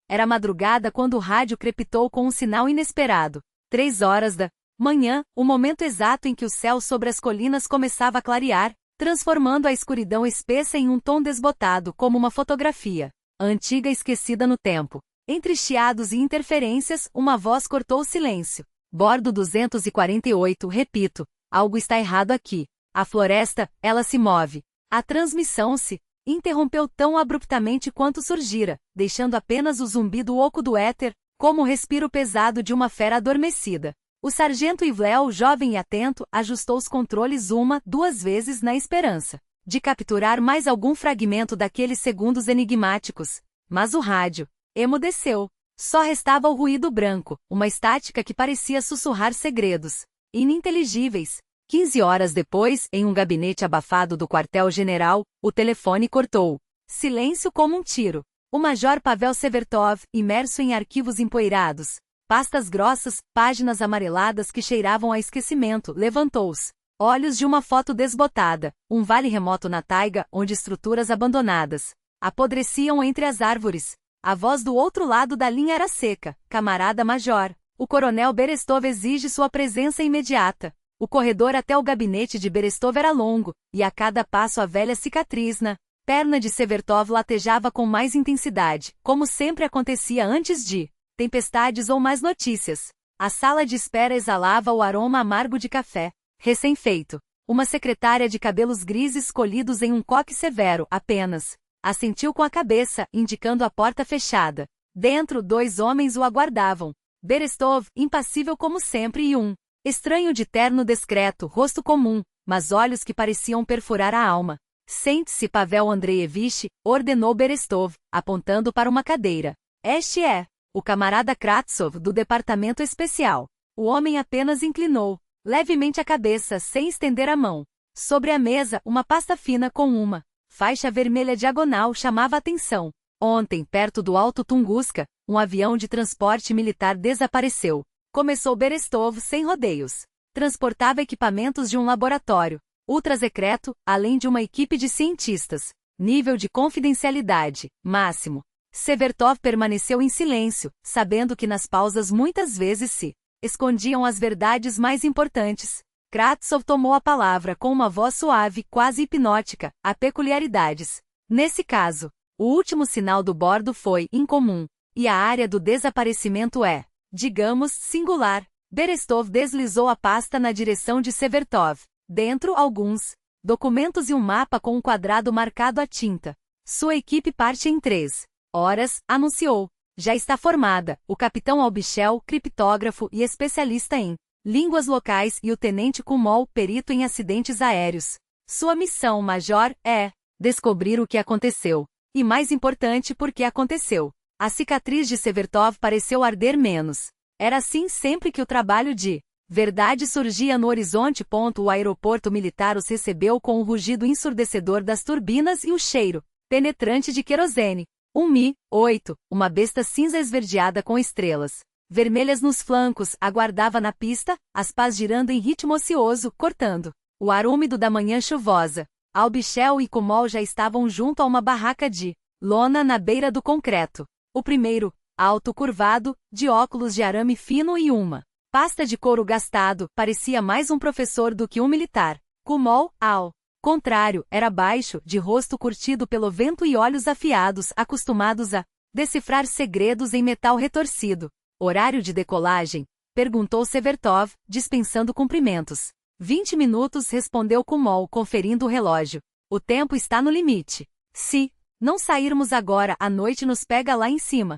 Era madrugada quando o rádio crepitou com um sinal inesperado. 3 horas da manhã, o momento exato em que o céu sobre as colinas começava a clarear, transformando a escuridão espessa em um tom desbotado como uma fotografia antiga esquecida no tempo. Entre chiados e interferências, uma voz cortou o silêncio. Bordo 248, repito, algo está errado aqui. A floresta, ela se move. A transmissão se interrompeu tão abruptamente quanto surgira, deixando apenas o zumbido oco do éter, como o respiro pesado de uma fera adormecida. O sargento Ivlel, jovem e atento, ajustou os controles 1, 2 vezes na esperança de capturar mais algum fragmento daqueles segundos enigmáticos. Mas o rádio emudeceu. Só restava o ruído branco, uma estática que parecia sussurrar segredos ininteligíveis. 15 horas depois, em um gabinete abafado do quartel-general, o telefone cortou. Silêncio como um tiro. O major Pavel Severtov, imerso em arquivos empoeirados, pastas grossas, páginas amareladas que cheiravam a esquecimento, levantou-os. Olhos de uma foto desbotada, um vale remoto na taiga, onde estruturas abandonadas apodreciam entre as árvores. A voz do outro lado da linha era seca. Camarada major, o coronel Berestov exige sua presença imediata. O corredor até o gabinete de Berestov era longo, e a cada passo a velha cicatriz na perna de Severtov latejava com mais intensidade, como sempre acontecia antes de tempestades ou mais notícias. A sala de espera exalava o aroma amargo de café recém-feito. Uma secretária de cabelos grises colhidos em um coque severo, apenas assentiu com a cabeça, indicando a porta fechada. Dentro, 2 homens o aguardavam. Berestov, impassível como sempre, e um estranho de terno discreto, rosto comum, mas olhos que pareciam perfurar a alma. Sente-se, Pavel Andreevich, ordenou Berestov, apontando para uma cadeira. Este é o camarada Kratsov, do departamento especial. O homem apenas inclinou levemente a cabeça, sem estender a mão. Sobre a mesa, uma pasta fina com uma faixa vermelha diagonal chamava a atenção. Ontem, perto do Alto Tunguska, um avião de transporte militar desapareceu. Começou Berestov sem rodeios. Transportava equipamentos de um laboratório ultrasecreto, além de uma equipe de cientistas. Nível de confidencialidade máximo. Severtov permaneceu em silêncio, sabendo que nas pausas muitas vezes se escondiam as verdades mais importantes. Kratsov tomou a palavra com uma voz suave, quase hipnótica. Há peculiaridades. Nesse caso, o último sinal do bordo foi incomum, e a área do desaparecimento é, digamos, singular. Berestov deslizou a pasta na direção de Severtov. Dentro, alguns documentos e um mapa com um quadrado marcado à tinta. Sua equipe parte em 3 horas, anunciou. Já está formada, o capitão Albichel, criptógrafo e especialista em línguas locais, e o tenente Kumol, perito em acidentes aéreos. Sua missão, major, é descobrir o que aconteceu. E mais importante, por que aconteceu. A cicatriz de Severtov pareceu arder menos. Era assim sempre que o trabalho de verdade surgia no horizonte. O aeroporto militar os recebeu com o rugido ensurdecedor das turbinas e o cheiro penetrante de querosene. Um Mi-8, uma besta cinza esverdeada com estrelas vermelhas nos flancos, aguardava na pista, as pás girando em ritmo ocioso, cortando o ar úmido da manhã chuvosa. Albichel e Kumol já estavam junto a uma barraca de lona na beira do concreto. O primeiro, alto curvado, de óculos de arame fino e uma pasta de couro gastado, parecia mais um professor do que um militar. Kumol, ao contrário, era baixo, de rosto curtido pelo vento e olhos afiados, acostumados a decifrar segredos em metal retorcido. Horário de decolagem? Perguntou Severtov, dispensando cumprimentos. 20 minutos, respondeu Kumol, conferindo o relógio. O tempo está no limite. Se não sairmos agora, a noite nos pega lá em cima.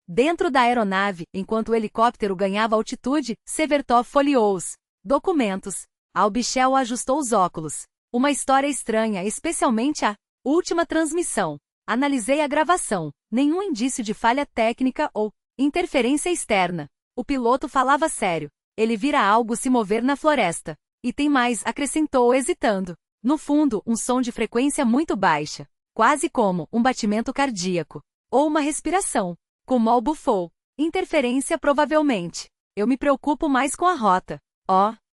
Dentro da aeronave, enquanto o helicóptero ganhava altitude, Severtov folheou os documentos. Albichel ajustou os óculos. Uma história estranha, especialmente a última transmissão. Analisei a gravação. Nenhum indício de falha técnica ou interferência externa. O piloto falava sério. Ele vira algo se mover na floresta. E tem mais, acrescentou hesitando. No fundo, um som de frequência muito baixa. Quase como um batimento cardíaco. Ou uma respiração. Kumol bufou. Interferência provavelmente. Eu me preocupo mais com a rota.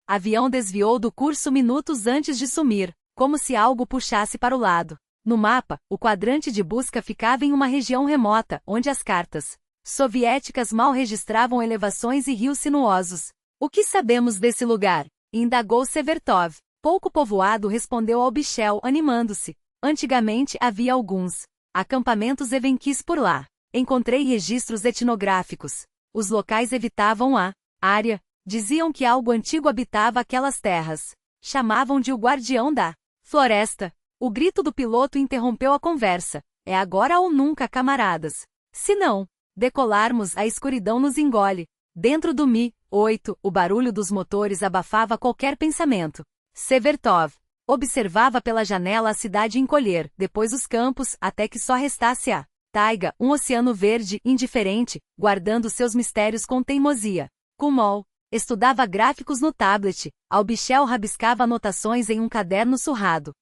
Avião desviou do curso minutos antes de sumir, como se algo puxasse para o lado. No mapa, o quadrante de busca ficava em uma região remota, onde as cartas soviéticas mal registravam elevações e rios sinuosos. O que sabemos desse lugar? Indagou Severtov. Pouco povoado, respondeu Albichel, animando-se. Antigamente havia alguns acampamentos evenquis por lá. Encontrei registros etnográficos. Os locais evitavam a área. Diziam que algo antigo habitava aquelas terras. Chamavam de o guardião da floresta. O grito do piloto interrompeu a conversa. É agora ou nunca, camaradas. Se não decolarmos, a escuridão nos engole. Dentro do Mi-8, o barulho dos motores abafava qualquer pensamento. Severtov observava pela janela a cidade encolher, depois os campos, até que só restasse a taiga, um oceano verde, indiferente, guardando seus mistérios com teimosia. Kumol estudava gráficos no tablet. Albichel rabiscava anotações em um caderno surrado.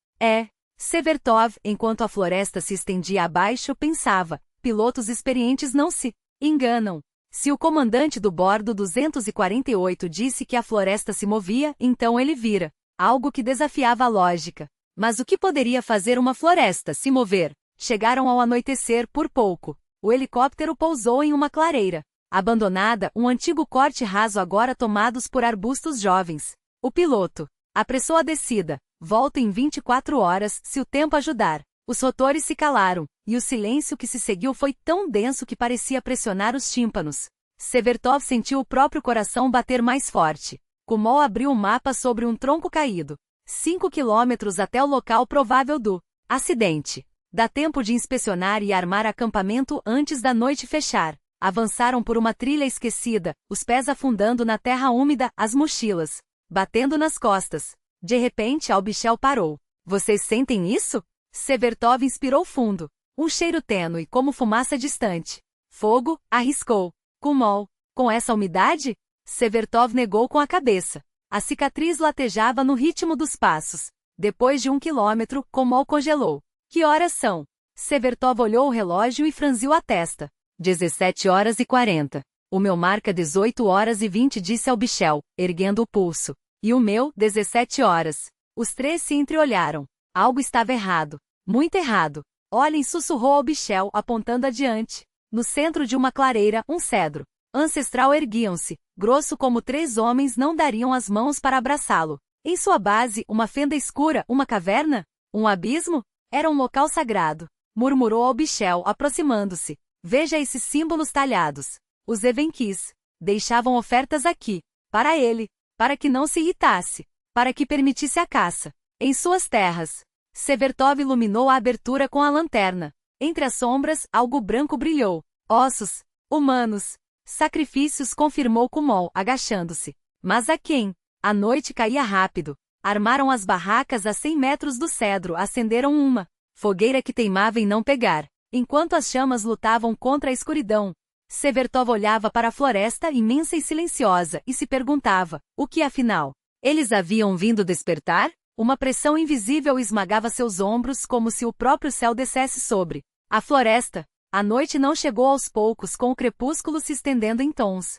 Severtov, enquanto a floresta se estendia abaixo, pensava: pilotos experientes não se enganam. Se o comandante do bordo 248 disse que a floresta se movia, então ele vira algo que desafiava a lógica. Mas o que poderia fazer uma floresta se mover? Chegaram ao anoitecer por pouco. O helicóptero pousou em uma clareira abandonada, um antigo corte raso agora tomados por arbustos jovens. O piloto apressou a descida. Volto em 24 horas, se o tempo ajudar. Os rotores se calaram, e o silêncio que se seguiu foi tão denso que parecia pressionar os tímpanos. Severtov sentiu o próprio coração bater mais forte. Kumol abriu o mapa sobre um tronco caído. 5 quilômetros até o local provável do acidente. Dá tempo de inspecionar e armar acampamento antes da noite fechar. Avançaram por uma trilha esquecida, os pés afundando na terra úmida, as mochilas batendo nas costas. De repente, Albichel parou. Vocês sentem isso? Severtov inspirou fundo. Um cheiro tênue, como fumaça distante. Fogo, arriscou. Kumol. Com essa umidade? Severtov negou com a cabeça. A cicatriz latejava no ritmo dos passos. Depois de 1 quilômetro, Kumol congelou. Que horas são? Severtov olhou o relógio e franziu a testa. 17h40. O meu marca 18h20, disse Albichel, erguendo o pulso. E o meu, 17 horas. Os três se entreolharam. Algo estava errado. Muito errado. Olhem, sussurrou Albichel, apontando adiante. No centro de uma clareira, um cedro ancestral erguiam-se. Grosso como 3 homens não dariam as mãos para abraçá-lo. Em sua base, uma fenda escura, uma caverna? Um abismo? Era um local sagrado. Murmurou Albichel, aproximando-se. Veja esses símbolos talhados. Os evenquis deixavam ofertas aqui. Para ele. Para que não se irritasse. Para que permitisse a caça. Em suas terras. Severtov iluminou a abertura com a lanterna. Entre as sombras, algo branco brilhou. Ossos. Humanos. Sacrifícios, confirmou Kumol, agachando-se. Mas a quem? A noite caía rápido. Armaram as barracas a 100 metros do cedro, acenderam uma fogueira que teimava em não pegar. Enquanto as chamas lutavam contra a escuridão, Severtov olhava para a floresta imensa e silenciosa e se perguntava: o que afinal? Eles haviam vindo despertar? Uma pressão invisível esmagava seus ombros como se o próprio céu descesse sobre a floresta. A noite não chegou aos poucos, com o crepúsculo se estendendo em tons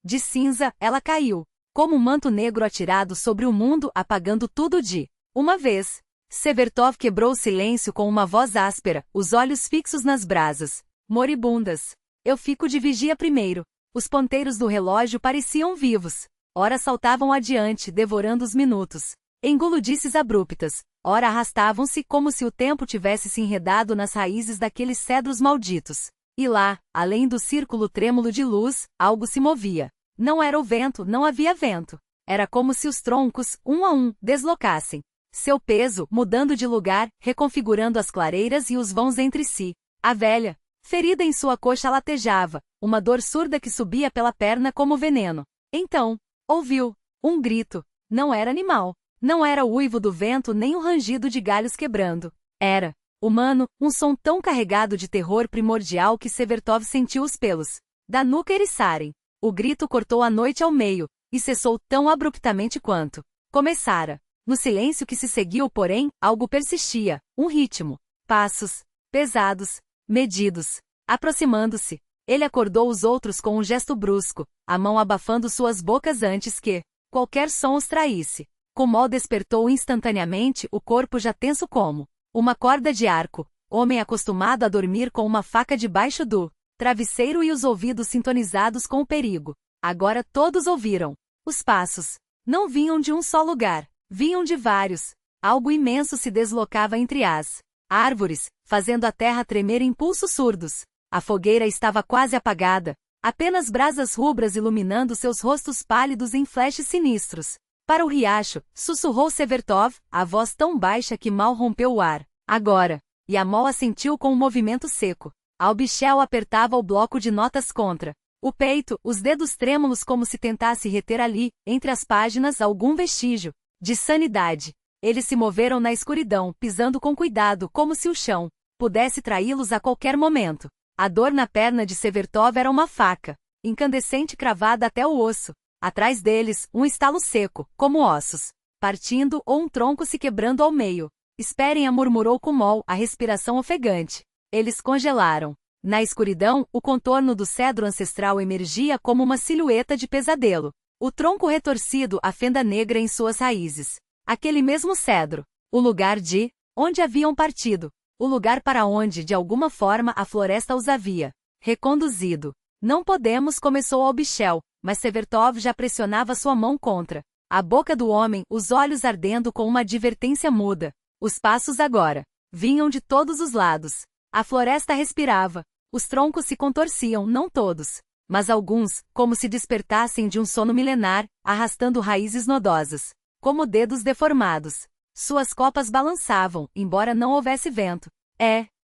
de cinza. Ela caiu, como um manto negro atirado sobre o mundo, apagando tudo de uma vez. Severtov quebrou o silêncio com uma voz áspera, os olhos fixos nas brasas moribundas. Eu fico de vigia primeiro. Os ponteiros do relógio pareciam vivos. Ora saltavam adiante, devorando os minutos. Engoludices abruptas. Ora arrastavam-se como se o tempo tivesse se enredado nas raízes daqueles cedros malditos. E lá, além do círculo trêmulo de luz, algo se movia. Não era o vento, não havia vento. Era como se os troncos, um a um, deslocassem seu peso, mudando de lugar, reconfigurando as clareiras e os vãos entre si. A velha, ferida em sua coxa, latejava, uma dor surda que subia pela perna como veneno. Então, ouviu um grito. Não era animal. Não era o uivo do vento nem o rangido de galhos quebrando. Era humano, um som tão carregado de terror primordial que Severtov sentiu os pelos da nuca eriçarem. O grito cortou a noite ao meio, e cessou tão abruptamente quanto começara. No silêncio que se seguiu, porém, algo persistia, um ritmo. Passos pesados, medidos, aproximando-se. Ele acordou os outros com um gesto brusco, a mão abafando suas bocas antes que qualquer som os traísse. Kumol despertou instantaneamente, o corpo já tenso como Uma corda de arco. Homem acostumado a dormir com uma faca debaixo do travesseiro e os ouvidos sintonizados com o perigo. Agora todos ouviram. Os passos não vinham de um só lugar, vinham de vários. Algo imenso se deslocava entre as árvores, fazendo a terra tremer em pulsos surdos. A fogueira estava quase apagada, apenas brasas rubras iluminando seus rostos pálidos em flashes sinistros. Para o riacho, sussurrou Severtov, a voz tão baixa que mal rompeu o ar. Agora. E Amol assentiu com um movimento seco. Albichel apertava o bloco de notas contra o peito, os dedos trêmulos como se tentasse reter ali, entre as páginas, algum vestígio de sanidade. Eles se moveram na escuridão, pisando com cuidado, como se o chão pudesse traí-los a qualquer momento. A dor na perna de Severtov era uma faca, incandescente cravada até o osso. Atrás deles, um estalo seco, como ossos partindo ou um tronco se quebrando ao meio. Esperem, murmurou Kumol, a respiração ofegante. Eles congelaram. Na escuridão, o contorno do cedro ancestral emergia como uma silhueta de pesadelo. O tronco retorcido, a fenda negra em suas raízes. Aquele mesmo cedro. O lugar de onde haviam partido. O lugar para onde, de alguma forma, a floresta os havia reconduzido. Não podemos, começou Albichel, mas Severtov já pressionava sua mão contra a boca do homem, os olhos ardendo com uma advertência muda. Os passos agora vinham de todos os lados. A floresta respirava. Os troncos se contorciam, não todos, mas alguns, como se despertassem de um sono milenar, arrastando raízes nodosas, como dedos deformados. Suas copas balançavam, embora não houvesse vento.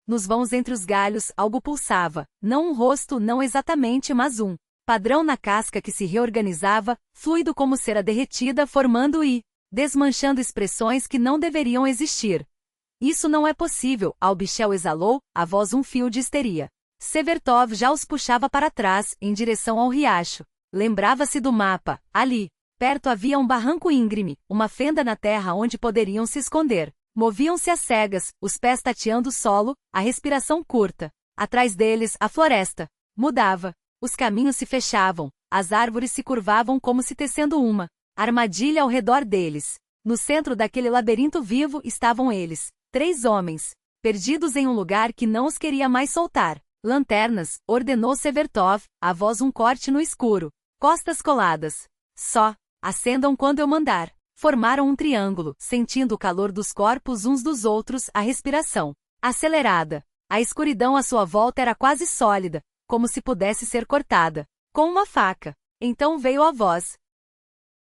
Nos vãos entre os galhos, algo pulsava, não um rosto, não exatamente, mas um padrão na casca que se reorganizava, fluido como cera derretida, formando e desmanchando expressões que não deveriam existir. Isso não é possível, Albichel exalou, a voz um fio de histeria. Severtov já os puxava para trás, em direção ao riacho. Lembrava-se do mapa. Ali, perto havia um barranco íngreme, uma fenda na terra onde poderiam se esconder. Moviam-se às cegas, os pés tateando o solo, a respiração curta. Atrás deles, a floresta mudava. Os caminhos se fechavam, as árvores se curvavam como se tecendo uma armadilha ao redor deles. No centro daquele labirinto vivo estavam eles, 3 homens, perdidos em um lugar que não os queria mais soltar. Lanternas, ordenou Severtov, a voz um corte no escuro. Costas coladas. Só. Acendam quando eu mandar. Formaram um triângulo, sentindo o calor dos corpos uns dos outros, a respiração acelerada. A escuridão à sua volta era quase sólida, como se pudesse ser cortada com uma faca. Então veio a voz.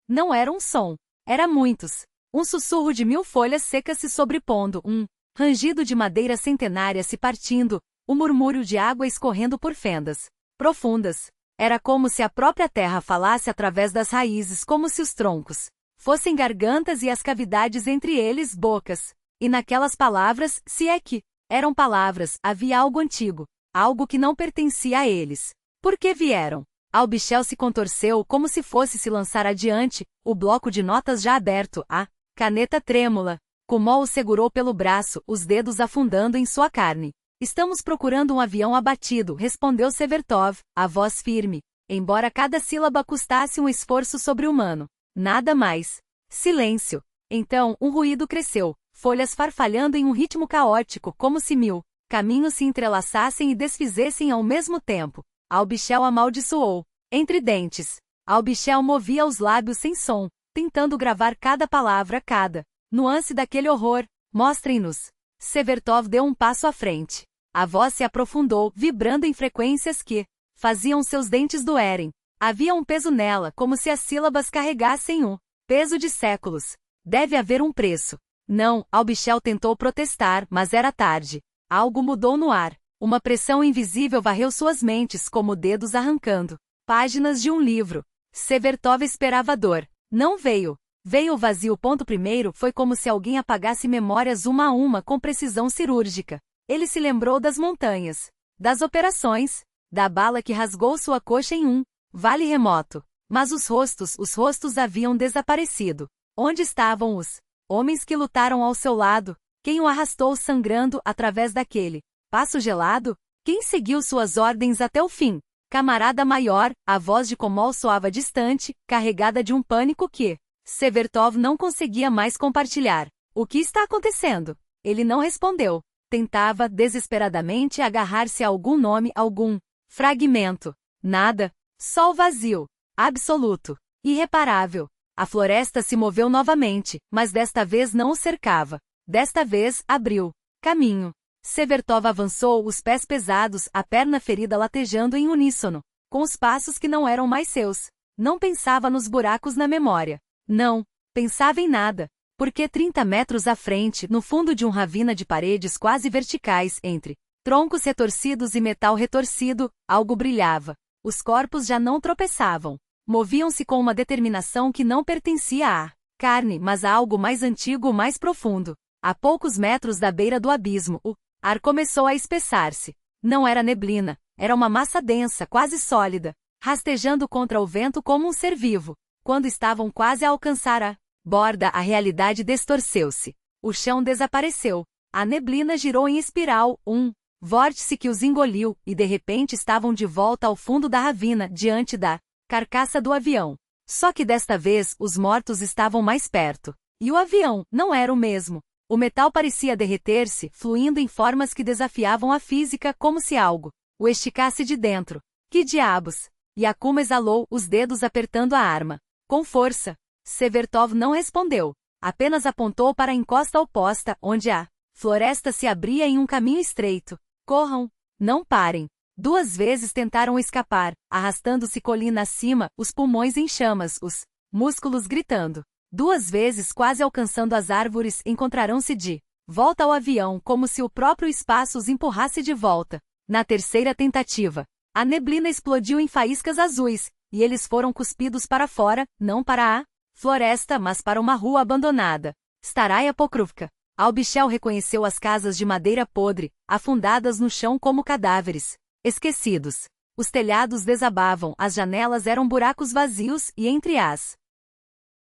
Não era um som. Era muitos. Um sussurro de 1000 folhas secas se sobrepondo, um rangido de madeira centenária se partindo, o murmúrio de água escorrendo por fendas profundas. Era como se a própria terra falasse através das raízes, como se os troncos fossem gargantas e as cavidades entre eles bocas. E naquelas palavras, se é que eram palavras, havia algo antigo, algo que não pertencia a eles. Por que vieram? Albichel se contorceu como se fosse se lançar adiante, o bloco de notas já aberto, a caneta trêmula. Kumol o segurou pelo braço, os dedos afundando em sua carne. Estamos procurando um avião abatido, respondeu Severtov, a voz firme, embora cada sílaba custasse um esforço sobre-humano. Nada mais. Silêncio. Então, um ruído cresceu, folhas farfalhando em um ritmo caótico, como se 1000 caminhos se entrelaçassem e desfizessem ao mesmo tempo. Albichel amaldiçoou. Entre dentes. Albichel movia os lábios sem som, tentando gravar cada palavra, cada nuance daquele horror. Mostrem-nos. Severtov deu um passo à frente. A voz se aprofundou, vibrando em frequências que faziam seus dentes doerem. Havia um peso nela, como se as sílabas carregassem um peso de séculos. Deve haver um preço. Não, Albichel tentou protestar, mas era tarde. Algo mudou no ar. Uma pressão invisível varreu suas mentes como dedos arrancando páginas de um livro. Severtov esperava a dor. Não veio. Veio o vazio. Primeiro foi como se alguém apagasse memórias uma a uma com precisão cirúrgica. Ele se lembrou das montanhas, das operações, da bala que rasgou sua coxa em um vale remoto. Mas os rostos haviam desaparecido. Onde estavam os homens que lutaram ao seu lado? Quem o arrastou sangrando através daquele passo gelado? Quem seguiu suas ordens até o fim? Camarada maior, a voz de Kumol soava distante, carregada de um pânico que Severtov não conseguia mais compartilhar. O que está acontecendo? Ele não respondeu. Tentava desesperadamente agarrar-se a algum nome, algum fragmento. Nada. Só o vazio. Absoluto. Irreparável. A floresta se moveu novamente, mas desta vez não o cercava. Desta vez, abriu caminho. Severtov avançou, os pés pesados, a perna ferida latejando em uníssono, com os passos que não eram mais seus. Não pensava nos buracos na memória. Não pensava em nada. Porque 30 metros à frente, no fundo de ravina de paredes quase verticais, entre troncos retorcidos e metal retorcido, algo brilhava. Os corpos já não tropeçavam. Moviam-se com uma determinação que não pertencia à carne, mas a algo mais antigo, mais profundo. A poucos metros da beira do abismo, o ar começou a espessar-se. Não era neblina, era uma massa densa, quase sólida, rastejando contra o vento como um ser vivo. Quando estavam quase a alcançar a borda, a realidade distorceu-se. O chão desapareceu. A neblina girou em espiral, um vórtice que os engoliu, e de repente estavam de volta ao fundo da ravina, diante da carcaça do avião. Só que desta vez, os mortos estavam mais perto. E o avião não era o mesmo. O metal parecia derreter-se, fluindo em formas que desafiavam a física, como se algo o esticasse de dentro. Que diabos! Yakuma exalou, os dedos apertando a arma. Com força. Severtov não respondeu. Apenas apontou para a encosta oposta, onde a floresta se abria em um caminho estreito. Corram! Não parem! 2 vezes tentaram escapar, arrastando-se colina acima, os pulmões em chamas, os músculos gritando. 2 vezes quase alcançando as árvores, encontrarão-se de volta ao avião, como se o próprio espaço os empurrasse de volta. Na terceira tentativa, a neblina explodiu em faíscas azuis, e eles foram cuspidos para fora, não para a floresta, mas para uma rua abandonada. Staraia Pokruvka. Albichel reconheceu as casas de madeira podre, afundadas no chão como cadáveres. Esquecidos. Os telhados desabavam, as janelas eram buracos vazios, e entre as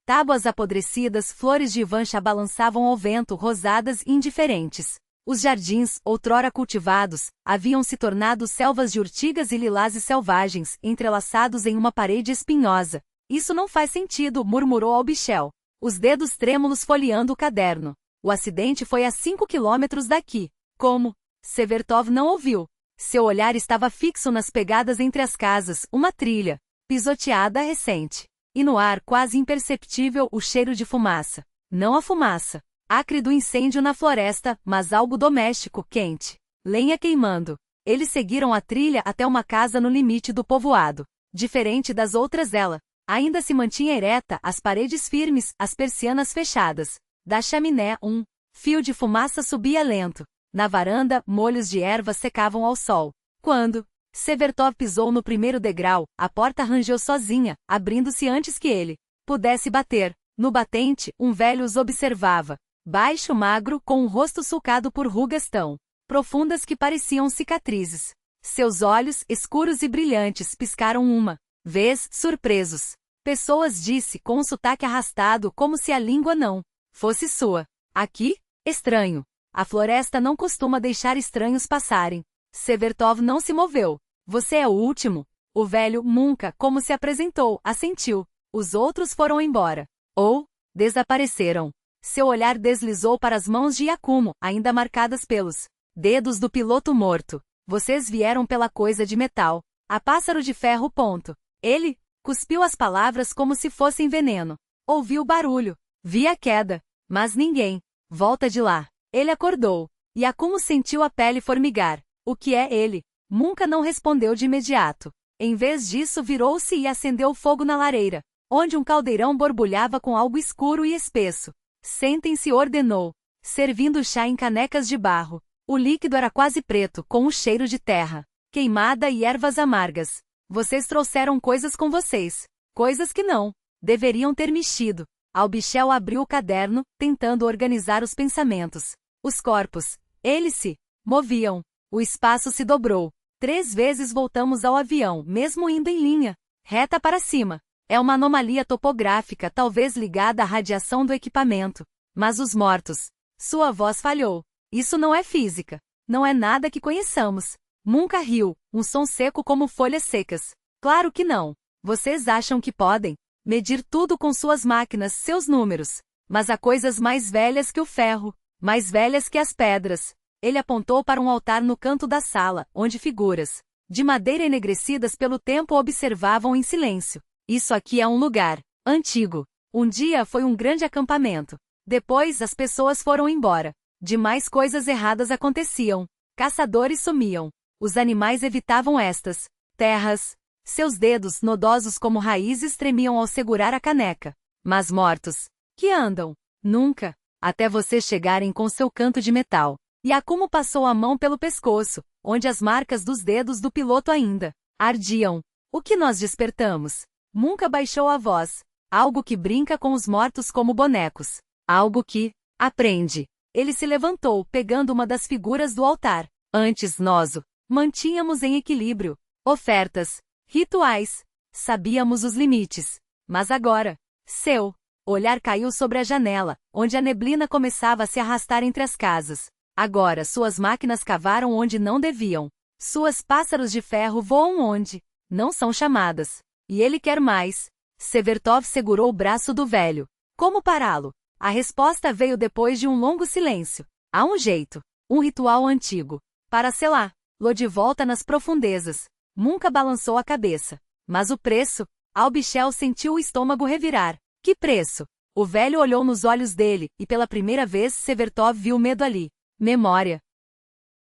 tábuas apodrecidas, flores de ivancha balançavam ao vento, rosadas e indiferentes. Os jardins, outrora cultivados, haviam se tornado selvas de urtigas e lilazes selvagens, entrelaçados em uma parede espinhosa. Isso não faz sentido, murmurou Albichel, os dedos trêmulos folheando o caderno. O acidente foi a 5 quilômetros daqui. Como? Severtov não ouviu. Seu olhar estava fixo nas pegadas entre as casas, uma trilha pisoteada recente. E no ar, quase imperceptível, o cheiro de fumaça. Não a fumaça acre do incêndio na floresta, mas algo doméstico, quente. Lenha queimando. Eles seguiram a trilha até uma casa no limite do povoado. Diferente das outras, ela ainda se mantinha ereta, as paredes firmes, as persianas fechadas. Da chaminé, um fio de fumaça subia lento. Na varanda, molhos de erva secavam ao sol. Quando Severtov pisou no primeiro degrau, a porta rangeu sozinha, abrindo-se antes que ele pudesse bater. No batente, um velho os observava. Baixo, magro, com um rosto sulcado por rugas tão profundas que pareciam cicatrizes. Seus olhos, escuros e brilhantes, piscaram uma vez, surpresos. Pessoas, disse, com um sotaque arrastado, como se a língua não fosse sua. Aqui? Estranho. A floresta não costuma deixar estranhos passarem. Severtov não se moveu. Você é o último? O velho, Munka, como se apresentou, assentiu. Os outros foram embora. Ou desapareceram. Seu olhar deslizou para as mãos de Yakumo, ainda marcadas pelos dedos do piloto morto. Vocês vieram pela coisa de metal. A pássaro de ferro. Ponto. Ele cuspiu as palavras como se fossem veneno. Ouviu barulho. Vi a queda. Mas ninguém. Volta de lá. Ele acordou. Yakumo sentiu a pele formigar. O que é ele? Munka não respondeu de imediato. Em vez disso, virou-se e acendeu fogo na lareira, onde um caldeirão borbulhava com algo escuro e espesso. Sentem-se, ordenou, servindo chá em canecas de barro. O líquido era quase preto, com um cheiro de terra queimada e ervas amargas. Vocês trouxeram coisas com vocês. Coisas que não deveriam ter mexido. Albichel abriu o caderno, tentando organizar os pensamentos. Os corpos. Eles se moviam. O espaço se dobrou. 3 vezes voltamos ao avião, mesmo indo em linha reta para cima. É uma anomalia topográfica, talvez ligada à radiação do equipamento. Mas os mortos. Sua voz falhou. Isso não é física. Não é nada que conheçamos. Munka riu, um som seco como folhas secas. Claro que não. Vocês acham que podem medir tudo com suas máquinas, seus números. Mas há coisas mais velhas que o ferro. mais velhas que as pedras. Ele apontou para um altar no canto da sala, onde figuras de madeira enegrecidas pelo tempo observavam em silêncio. Isso aqui é um lugar antigo. Um dia foi um grande acampamento. Depois as pessoas foram embora. Demais coisas erradas aconteciam. Caçadores sumiam. Os animais evitavam estas terras. Seus dedos, nodosos como raízes, tremiam ao segurar a caneca. Mas mortos, que andam? Nunca. Até vocês chegarem com seu canto de metal. Yakumo passou a mão pelo pescoço, onde as marcas dos dedos do piloto ainda ardiam. O que nós despertamos? Munka baixou a voz. Algo que brinca com os mortos como bonecos. Algo que aprende. Ele se levantou, pegando uma das figuras do altar. Antes nós o mantínhamos em equilíbrio. Ofertas. Rituais. Sabíamos os limites. Mas agora, seu olhar caiu sobre a janela, onde a neblina começava a se arrastar entre as casas. Agora suas máquinas cavaram onde não deviam. Suas pássaros de ferro voam onde não são chamadas. E ele quer mais. Severtov segurou o braço do velho. Como pará-lo? A resposta veio depois de um longo silêncio. Há um jeito. Um ritual antigo. Para selá-lo de volta nas profundezas. Munka balançou a cabeça. Mas o preço? Albichel sentiu o estômago revirar. Que preço? O velho olhou nos olhos dele, e pela primeira vez Severtov viu medo ali. Memória.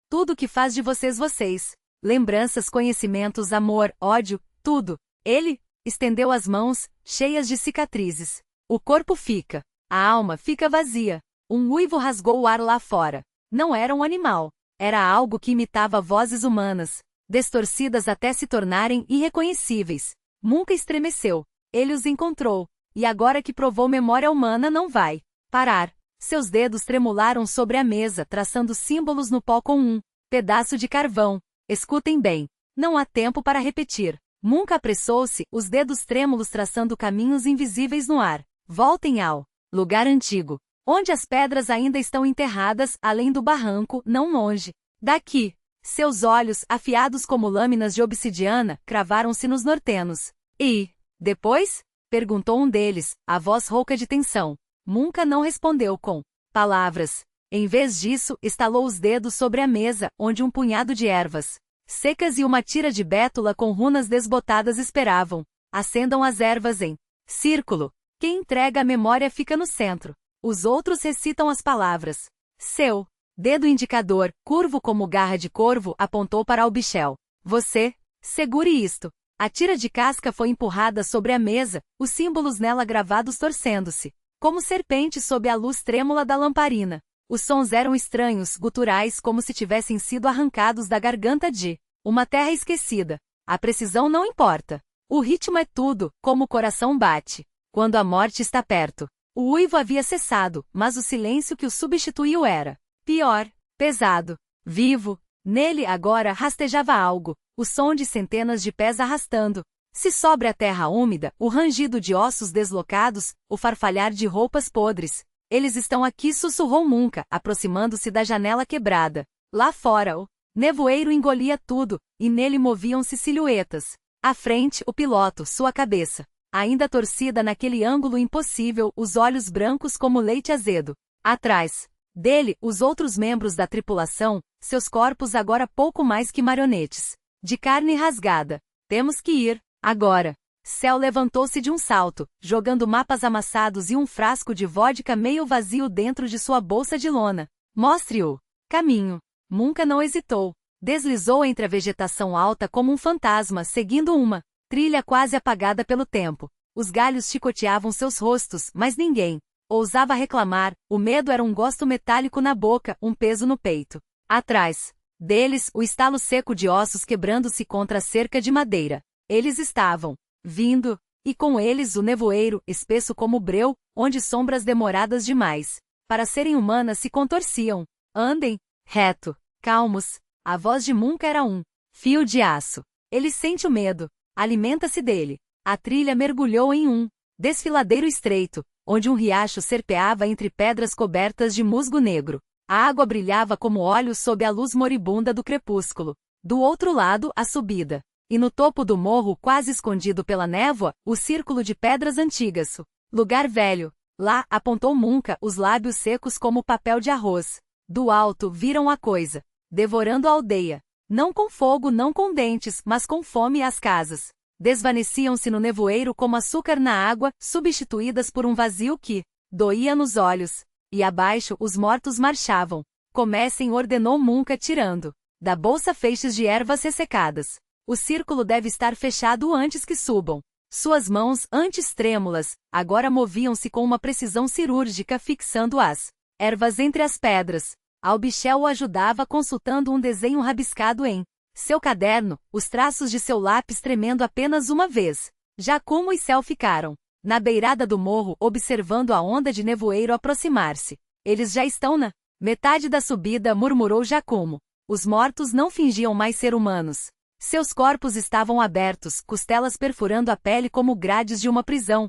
Tudo que faz de vocês. Lembranças, conhecimentos, amor, ódio, tudo. Ele estendeu as mãos, cheias de cicatrizes. O corpo fica. A alma fica vazia. Um uivo rasgou o ar lá fora. Não era um animal. Era algo que imitava vozes humanas, distorcidas até se tornarem irreconhecíveis. Munka estremeceu. Ele os encontrou. E agora que provou memória humana não vai parar. Seus dedos tremularam sobre a mesa, traçando símbolos no pó com um pedaço de carvão. Escutem bem. Não há tempo para repetir. Munka apressou-se, os dedos trêmulos traçando caminhos invisíveis no ar. Voltem ao lugar antigo, onde as pedras ainda estão enterradas, além do barranco, não longe daqui. Seus olhos, afiados como lâminas de obsidiana, cravaram-se nos nortenos. E depois? Perguntou um deles, a voz rouca de tensão. Munka não respondeu com palavras. Em vez disso, estalou os dedos sobre a mesa, onde um punhado de ervas secas e uma tira de bétula com runas desbotadas esperavam. Acendam as ervas em círculo. Quem entrega a memória fica no centro. Os outros recitam as palavras. Seu dedo indicador, curvo como garra de corvo, apontou para Albichel. Você, segure isto. A tira de casca foi empurrada sobre a mesa, os símbolos nela gravados torcendo-se, como serpentes sob a luz trêmula da lamparina. Os sons eram estranhos, guturais, como se tivessem sido arrancados da garganta de uma terra esquecida. A precisão não importa. O ritmo é tudo, como o coração bate quando a morte está perto. O uivo havia cessado, mas o silêncio que o substituiu era pior, pesado, vivo. Nele agora rastejava algo, o som de centenas de pés arrastando. Se sobre a terra úmida, o rangido de ossos deslocados, o farfalhar de roupas podres. Eles estão aqui, sussurrou Munka, aproximando-se da janela quebrada. Lá fora, o nevoeiro engolia tudo, e nele moviam-se silhuetas. À frente, o piloto, sua cabeça ainda torcida naquele ângulo impossível, os olhos brancos como leite azedo. Atrás dele, os outros membros da tripulação, seus corpos agora pouco mais que marionetes de carne rasgada. Temos que ir, agora. Cell levantou-se de um salto, jogando mapas amassados e um frasco de vodka meio vazio dentro de sua bolsa de lona. Mostre o caminho. Munka não hesitou. Deslizou entre a vegetação alta como um fantasma, seguindo uma trilha quase apagada pelo tempo. Os galhos chicoteavam seus rostos, mas ninguém ousava reclamar. O medo era um gosto metálico na boca, um peso no peito. Atrás deles, o estalo seco de ossos quebrando-se contra a cerca de madeira. Eles estavam vindo, e com eles o nevoeiro, espesso como breu, onde sombras demoradas demais para serem humanas se contorciam. Andem reto, calmos. A voz de Munka era um fio de aço. Ele sente o medo. Alimenta-se dele. A trilha mergulhou em um desfiladeiro estreito, onde um riacho serpeava entre pedras cobertas de musgo negro. A água brilhava como óleo sob a luz moribunda do crepúsculo. Do outro lado, a subida. E no topo do morro, quase escondido pela névoa, o círculo de pedras antigas. Lugar velho. Lá, apontou Munca, os lábios secos como papel de arroz. Do alto, viram a coisa. Devorando a aldeia. Não com fogo, não com dentes, mas com fome as casas. Desvaneciam-se no nevoeiro como açúcar na água, substituídas por um vazio que doía nos olhos. E abaixo, os mortos marchavam. Comecem, ordenou Munca tirando da bolsa feixes de ervas ressecadas. O círculo deve estar fechado antes que subam. Suas mãos, antes trêmulas, agora moviam-se com uma precisão cirúrgica fixando as ervas entre as pedras. Albichel o ajudava consultando um desenho rabiscado em seu caderno, os traços de seu lápis tremendo apenas uma vez. Giacomo e Céu ficaram na beirada do morro observando a onda de nevoeiro aproximar-se. Eles já estão na metade da subida, murmurou Giacomo. Os mortos não fingiam mais ser humanos. Seus corpos estavam abertos, costelas perfurando a pele como grades de uma prisão.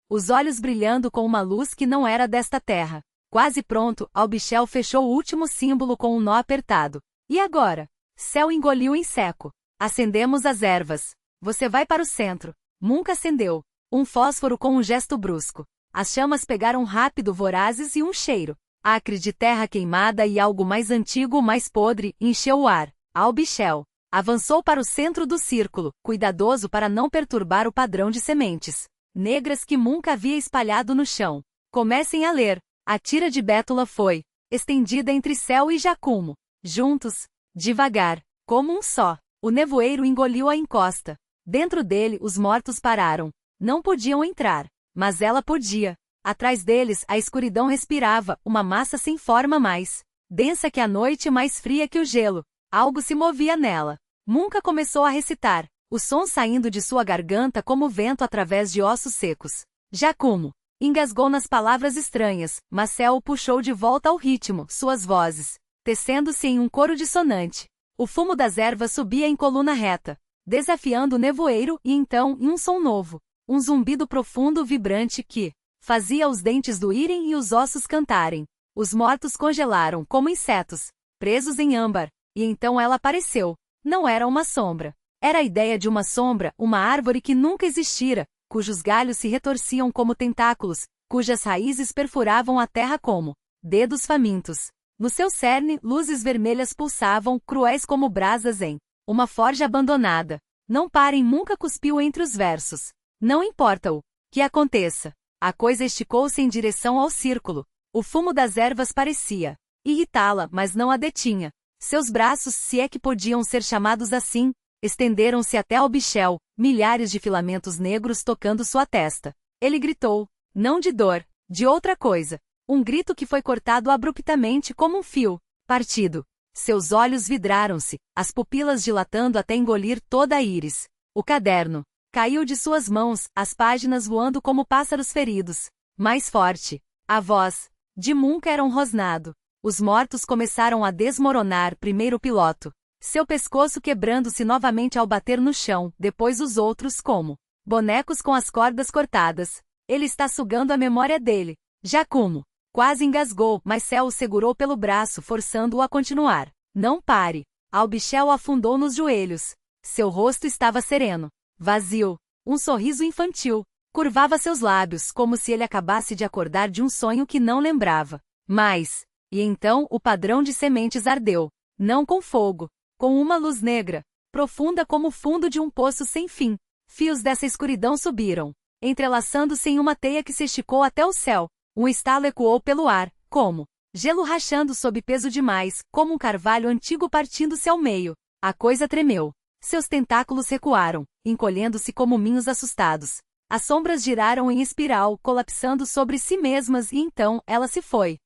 Os olhos brilhando com uma luz que não era desta terra. Quase pronto, Albichel fechou o último símbolo com um nó apertado. E agora? Céu engoliu em seco. Acendemos as ervas. Você vai para o centro. Munca acendeu um fósforo com um gesto brusco. As chamas pegaram rápido, vorazes, e um cheiro acre de terra queimada e algo mais antigo, mais podre, encheu o ar. Albichel avançou para o centro do círculo, cuidadoso para não perturbar o padrão de sementes negras que Munca havia espalhado no chão. Comecem a ler. A tira de bétula foi estendida entre Céu e Giacomo. Juntos, devagar, como um só, o nevoeiro engoliu a encosta. Dentro dele, os mortos pararam. Não podiam entrar, mas ela podia. Atrás deles, a escuridão respirava, uma massa sem forma, mais densa que a noite, mais fria que o gelo. Algo se movia nela. Munca começou a recitar, o som saindo de sua garganta como vento através de ossos secos. Giacomo engasgou nas palavras estranhas, mas Céu o puxou de volta ao ritmo, suas vozes tecendo-se em um coro dissonante. O fumo das ervas subia em coluna reta, desafiando o nevoeiro, e então, em um som novo, um zumbido profundo vibrante que fazia os dentes doírem e os ossos cantarem. Os mortos congelaram como insetos, presos em âmbar, e então ela apareceu. Não era uma sombra. Era a ideia de uma sombra, uma árvore que nunca existira, cujos galhos se retorciam como tentáculos, cujas raízes perfuravam a terra como dedos famintos. No seu cerne, luzes vermelhas pulsavam, cruéis como brasas em uma forja abandonada. Não parem, Munca cuspiu entre os versos. Não importa o que aconteça. A coisa esticou-se em direção ao círculo. O fumo das ervas parecia irritá-la, mas não a detinha. Seus braços, se é que podiam ser chamados assim, estenderam-se até Albichel, milhares de filamentos negros tocando sua testa. Ele gritou, não de dor, de outra coisa. Um grito que foi cortado abruptamente como um fio partido. Seus olhos vidraram-se, as pupilas dilatando até engolir toda a íris. O caderno caiu de suas mãos, as páginas voando como pássaros feridos. Mais forte. A voz de Munca era um rosnado. Os mortos começaram a desmoronar, primeiro o piloto, seu pescoço quebrando-se novamente ao bater no chão, depois os outros como bonecos com as cordas cortadas. Ele está sugando a memória dele. Giacomo quase engasgou, mas Céu o segurou pelo braço, forçando-o a continuar. Não pare. Albichel afundou nos joelhos. Seu rosto estava sereno, vazio. Um sorriso infantil curvava seus lábios, como se ele acabasse de acordar de um sonho que não lembrava. Mas, e então o padrão de sementes ardeu. Não com fogo, com uma luz negra, profunda como o fundo de um poço sem fim. Fios dessa escuridão subiram, entrelaçando-se em uma teia que se esticou até o céu. Um estalo ecoou pelo ar, como gelo rachando sob peso demais, como um carvalho antigo partindo-se ao meio. A coisa tremeu. Seus tentáculos recuaram, encolhendo-se como minhos assustados. As sombras giraram em espiral, colapsando sobre si mesmas, e então ela se foi.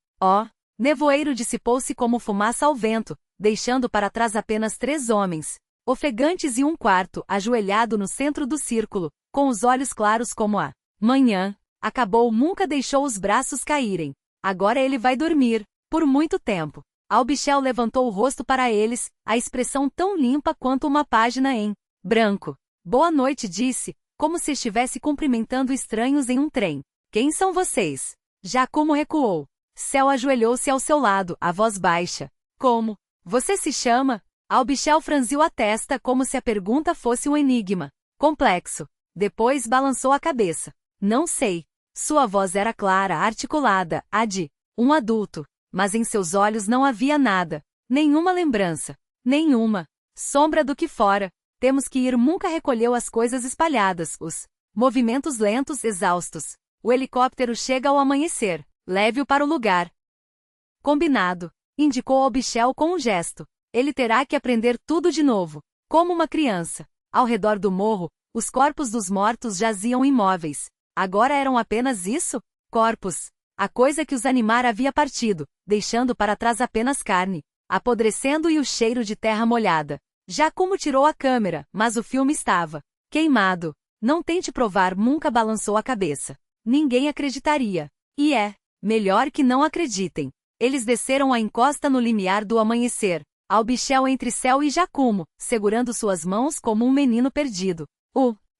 Nevoeiro dissipou-se como fumaça ao vento, deixando para trás apenas 3 homens, ofegantes, e um quarto, ajoelhado no centro do círculo, com os olhos claros como a manhã. Acabou. Munca deixou os braços caírem. Agora ele vai dormir, por muito tempo. Albichel levantou o rosto para eles, a expressão tão limpa quanto uma página em branco. Boa noite, disse, como se estivesse cumprimentando estranhos em um trem. Quem são vocês? Giacomo recuou. Céu ajoelhou-se ao seu lado, a voz baixa. Como você se chama? Albichel franziu a testa como se a pergunta fosse um enigma complexo. Depois balançou a cabeça. Não sei. Sua voz era clara, articulada, a de um adulto, mas em seus olhos não havia nada, nenhuma lembrança, nenhuma sombra do que fora. Temos que ir. Nunca recolheu as coisas espalhadas, os movimentos lentos, exaustos. O helicóptero chega ao amanhecer. Leve-o para o lugar combinado, indicou Aubichel com um gesto. Ele terá que aprender tudo de novo, como uma criança. Ao redor do morro, os corpos dos mortos jaziam imóveis. Agora eram apenas isso? Corpos. A coisa que os animara havia partido, deixando para trás apenas carne, apodrecendo e o cheiro de terra molhada. Giacomo tirou a câmera, mas o filme estava queimado. Não tente provar. Nunca balançou a cabeça. Ninguém acreditaria. E é melhor que não acreditem. Eles desceram a encosta no limiar do amanhecer. Aubichel entre Céu e Giacomo, segurando suas mãos como um menino perdido.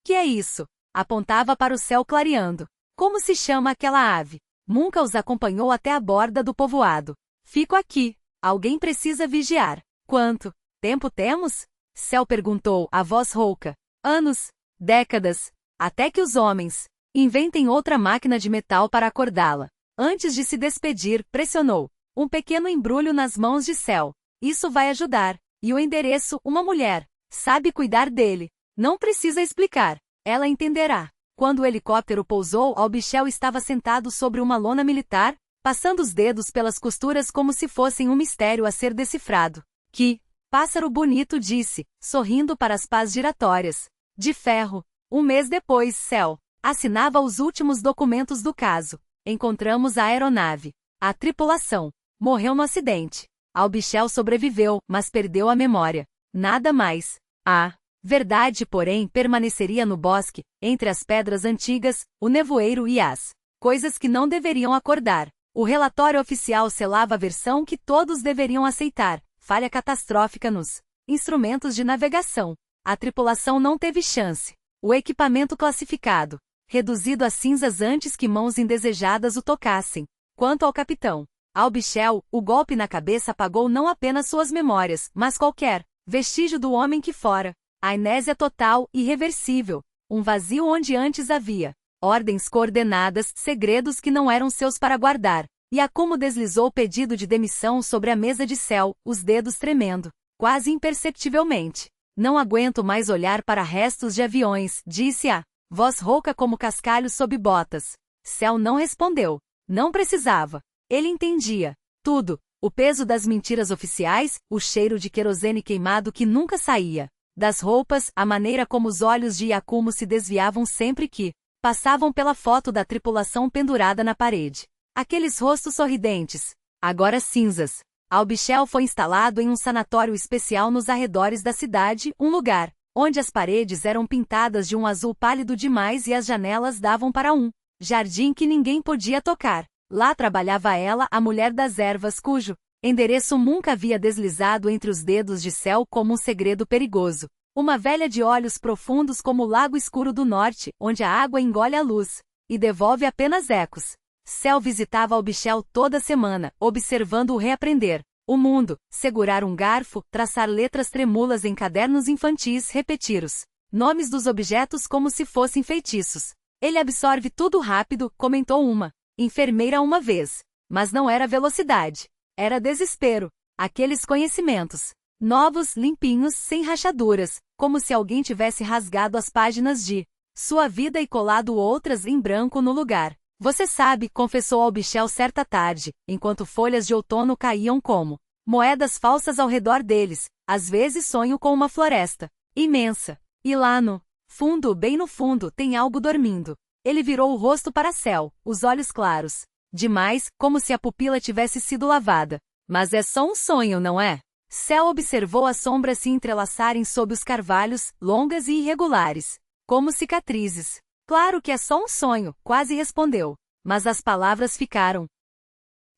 Que é isso? Apontava para o céu clareando. Como se chama aquela ave? Nunca os acompanhou até a borda do povoado. Fico aqui. Alguém precisa vigiar. Quanto tempo temos? Céu perguntou, a voz rouca. Anos. Décadas. Até que os homens inventem outra máquina de metal para acordá-la. Antes de se despedir, pressionou. Um pequeno embrulho nas mãos de Céu. Isso vai ajudar. E o endereço, uma mulher. Sabe cuidar dele. Não precisa explicar. Ela entenderá. Quando o helicóptero pousou, Aubichel estava sentado sobre uma lona militar, passando os dedos pelas costuras como se fossem um mistério a ser decifrado. Que pássaro bonito, disse, sorrindo para as pás giratórias. De ferro. Um mês depois, Céu assinava os últimos documentos do caso. Encontramos a aeronave. A tripulação morreu no acidente. Aubichel sobreviveu, mas perdeu a memória. Nada mais. A verdade, porém, permaneceria no bosque, entre as pedras antigas, o nevoeiro e as coisas que não deveriam acordar. O relatório oficial selava a versão que todos deveriam aceitar: falha catastrófica nos instrumentos de navegação. A tripulação não teve chance. O equipamento classificado, reduzido a cinzas antes que mãos indesejadas o tocassem. Quanto ao capitão Aubichel, o golpe na cabeça apagou não apenas suas memórias, mas qualquer vestígio do homem que fora. A amnésia total, irreversível. Um vazio onde antes havia ordens coordenadas, segredos que não eram seus para guardar. Giacomo deslizou o pedido de demissão sobre a mesa de Céu, os dedos tremendo, quase imperceptivelmente. Não aguento mais olhar para restos de aviões, disse a voz rouca como cascalho sob botas. Céu não respondeu. Não precisava. Ele entendia tudo. O peso das mentiras oficiais, o cheiro de querosene queimado que nunca saía das roupas, a maneira como os olhos de Giacomo se desviavam sempre que passavam pela foto da tripulação pendurada na parede. Aqueles rostos sorridentes, agora cinzas. Aubichel foi instalado em um sanatório especial nos arredores da cidade, um lugar onde as paredes eram pintadas de um azul pálido demais e as janelas davam para um jardim que ninguém podia tocar. Lá trabalhava ela, a mulher das ervas, cujo endereço nunca havia deslizado entre os dedos de Céu como um segredo perigoso. Uma velha de olhos profundos como o lago escuro do norte, onde a água engole a luz e devolve apenas ecos. Céu visitava Aubichel toda semana, observando-o reaprender o mundo, segurar um garfo, traçar letras tremúlas em cadernos infantis, repetir os nomes dos objetos como se fossem feitiços. Ele absorve tudo rápido, comentou uma enfermeira uma vez. Mas não era velocidade. Era desespero. Aqueles conhecimentos novos, limpinhos, sem rachaduras, como se alguém tivesse rasgado as páginas de sua vida e colado outras em branco no lugar. Você sabe, confessou Aubichel certa tarde, enquanto folhas de outono caíam como moedas falsas ao redor deles. Às vezes sonho com uma floresta imensa. E lá no fundo, bem no fundo, tem algo dormindo. Ele virou o rosto para Céu, os olhos claros demais, como se a pupila tivesse sido lavada. Mas é só um sonho, não é? Céu observou as sombras se entrelaçarem sob os carvalhos, longas e irregulares, como cicatrizes. Claro que é só um sonho, quase respondeu. Mas as palavras ficaram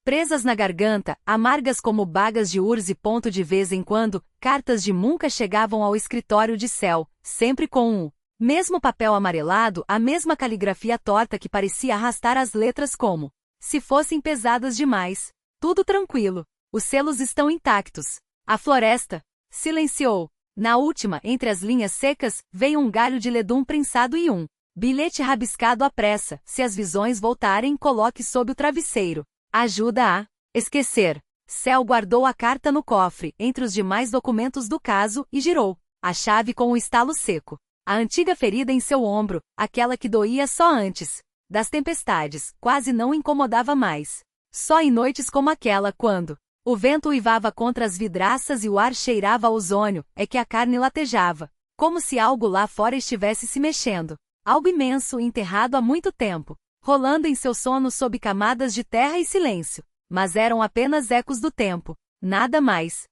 presas na garganta, amargas como bagas de urze. De vez em quando, cartas de Munca chegavam ao escritório de Céu, sempre com o mesmo papel amarelado, a mesma caligrafia torta que parecia arrastar as letras como se fossem pesadas demais. Tudo tranquilo. Os selos estão intactos. A floresta silenciou. Na última, entre as linhas secas, veio um galho de ledum prensado e um Bilhete rabiscado à pressa. Se as visões voltarem, coloque sob o travesseiro. Ajuda a esquecer. Cel guardou a carta no cofre, entre os demais documentos do caso, e girou a chave com um estalo seco. A antiga ferida em seu ombro, aquela que doía só antes das tempestades, quase não incomodava mais. Só em noites como aquela, quando o vento uivava contra as vidraças e o ar cheirava a ozônio, é que a carne latejava, como se algo lá fora estivesse se mexendo. Algo imenso, enterrado há muito tempo, rolando em seu sono sob camadas de terra e silêncio. Mas eram apenas ecos do tempo, nada mais.